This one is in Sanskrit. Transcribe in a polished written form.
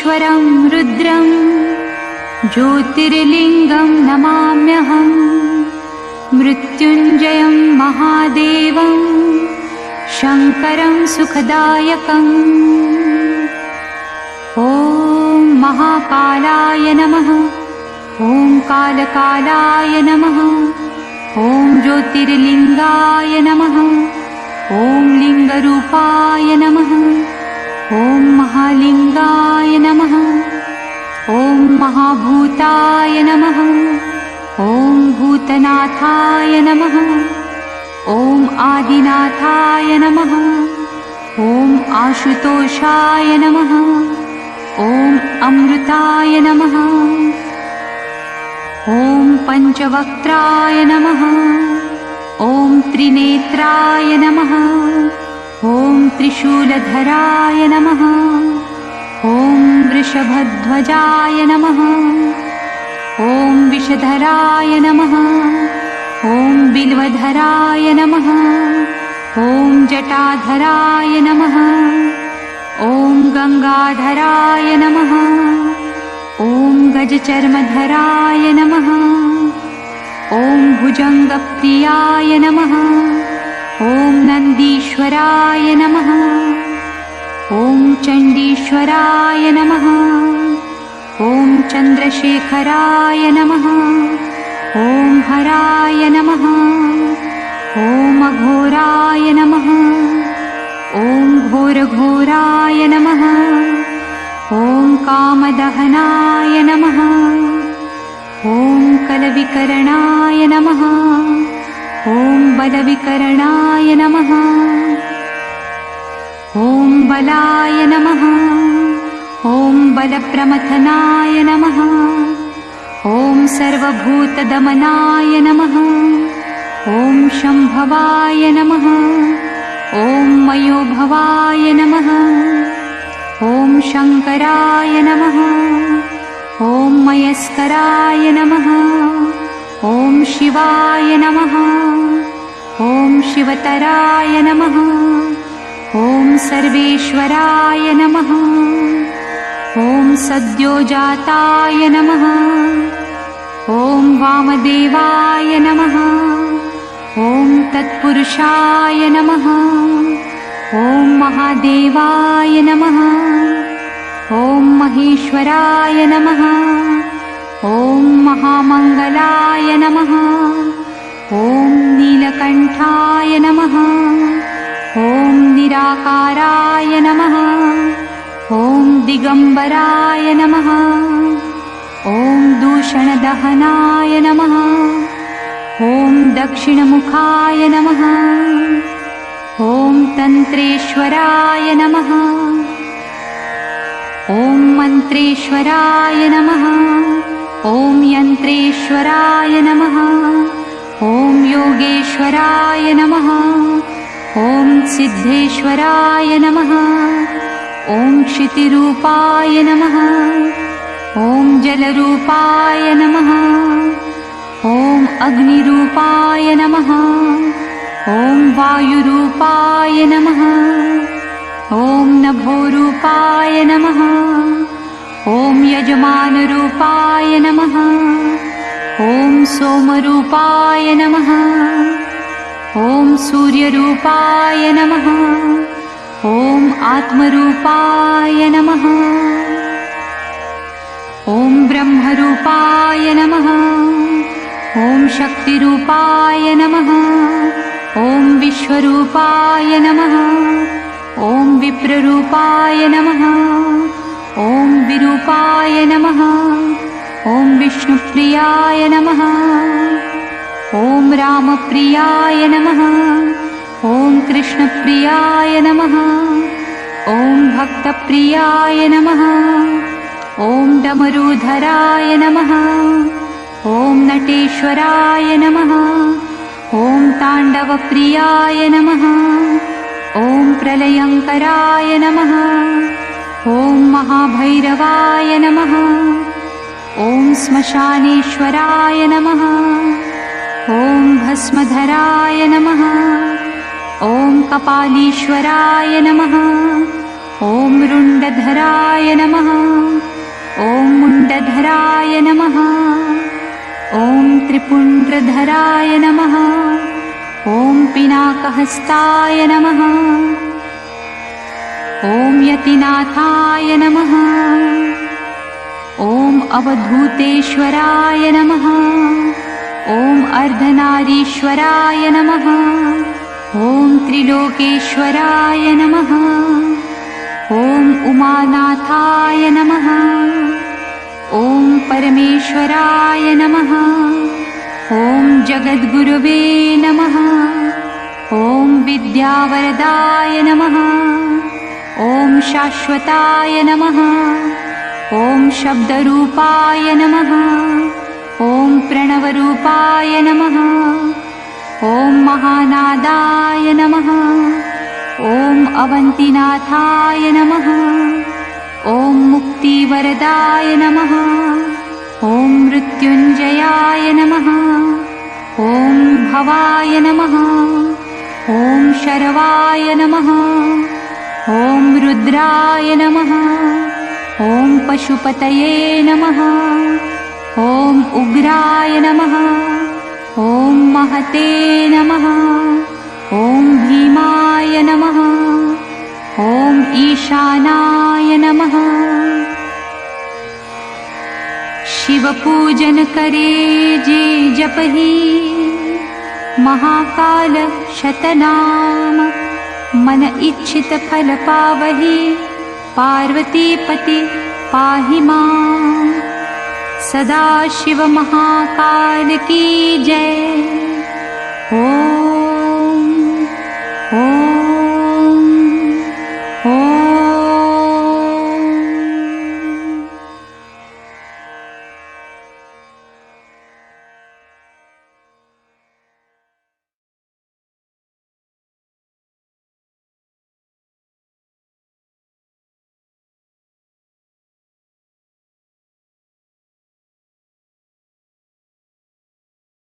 महाकालेश्वरं रुद्रं ज्योतिर्लिङ्गं नमाम्यहं। मृत्युञ्जयं महादेवं शङ्करं सुखदायकम्। ॐ महाकालाय नमः। ॐ कालकालाय नमः। ॐ ज्योतिर्लिङ्गाय नमः। ॐ लिङ्गरूपाय नमः। ॐ महालिङ्गाय नमः। ॐ महाभूताय नमः। ॐ भूतनाथाय नमः। ॐ आदिनाथाय नमः। ॐ आशुतोषाय नमः। ॐ अमृताय नमः। ॐ पञ्चवक्त्राय नमः। ॐ त्रिनेत्राय नमः। ॐ त्रिशूलधराय नमः। ॐ वृषभध्वजाय नमः। ॐ विषधराय नमः। ॐ बिल्वधराय नमः। ॐ जटाधराय नमः। ॐ गङ्गाधराय नमः। ॐ गजचर्मधराय नमः। ॐ भुजङ्गप्रियाय नमः। ॐ नन्दीश्वराय नमः। ॐ चण्डीश्वराय नमः। ॐ चन्द्रशेखराय नमः। ॐ हराय नमः। ॐ अघोराय नमः। ॐ घोरघोराय नमः। ॐ कामदहनाय नमः। ॐ कलविकरणाय नमः। ॐ बलविकरणाय नमः। ॐ बलाय नमः। ॐ बलप्रमथनाय नमः। ॐ सर्वभूतदमनाय नमः। ॐ शम्भवाय नमः। ॐ मयोभवाय नमः। ॐ शङ्कराय नमः। ॐ मयस्कराय नमः। ॐ शिवाय नमः। ॐ शिवतराय नमः। ॐ सर्वेश्वराय नमः। ॐ सद्योजाताय नमः। ॐ वामदेवाय नमः। ॐ तत्पुरुषाय नमः। ॐ महादेवाय नमः। ॐ महेश्वराय नमः। ॐ महामङ्गलाय नमः। ॐ नीलकण्ठाय नमः। ॐ निराकाराय नमः। ॐ दिगम्बराय नमः। ॐ दूषणदहनाय नमः। ॐ दक्षिणमुखाय नमः। ॐ तन्त्रेश्वराय नमः। ॐ मन्त्रेश्वराय नमः। ॐ यन्त्रेश्वराय नमः। ॐ योगेश्वराय नमः। ॐ सिद्धेश्वराय नमः। ॐ क्षितिरूपाय नमः। ॐ जलरूपाय नमः। ॐ अग्निरूपाय नमः। ॐ वायुरूपाय नमः। ॐ नभोरूपाय नमः। ॐ यजमानरूपाय नमः। ॐ सोमरूपाय नमः। ॐ सूर्यरूपाय नमः। ॐ आत्मरूपाय नमः। ॐ ब्रह्मरूपाय नमः। ॐ शक्तिरूपाय नमः। ॐ विश्वरूपाय नमः। ॐ विप्ररूपाय नमः। ॐ विरूपाय नमः। ॐ विष्णुप्रियाय नमः। ॐ रामप्रियाय नमः। ॐ कृष्णप्रियाय नमः। ॐ भक्तप्रियाय नमः। ॐ डमरूधराय नमः। ॐ नटेश्वराय नमः। ॐ ताण्डवप्रियाय नमः। ॐ प्रलयङ्कराय नमः। ॐ महाभैरवाय नमः। ॐ श्मशानेश्वराय नमः। ॐ भस्मधराय नमः। ॐ कपालीश्वराय नमः। ॐ रुण्डधराय नमः। ॐ मुण्डधराय नमः। ॐ त्रिपुण्ड्रधराय नमः। ॐ पिनाकहस्ताय नमः। ॐ यतिनाथाय नमः। ॐ अवधूतेश्वराय नमः। ॐ अर्धनारीश्वराय नमः। ॐ त्रिलोकेश्वराय नमः। ॐ उमानाथाय नमः। ॐ परमेश्वराय नमः। ॐ जगद्गुरुवे नमः। ॐ विद्यावरदाय नमः। ॐ शाश्वताय नमः। ॐ शब्दरूपाय नमः। ॐ प्रणवरूपाय नमः। ॐ महानादाय नमः। ॐ अवन्तिनाथाय नमः। ॐ मुक्तिवरदाय नमः। ॐ मृत्युञ्जयाय नमः। ॐ भवाय नमः। ॐ शरवाय नमः। ॐ रुद्राय नमः। ॐ पशुपतये नमः। ॐ उग्राय नमः। ॐ महते नमः। ॐ भीमाय नमः। ॐ ईशानाय नमः। शिवपूजन करे जे जपहि, महाकाल शतनाम। मन इच्छित फल पावहि, पार्वतीपति पाहि मां। सदा शिव महाकाल की जय। ॐ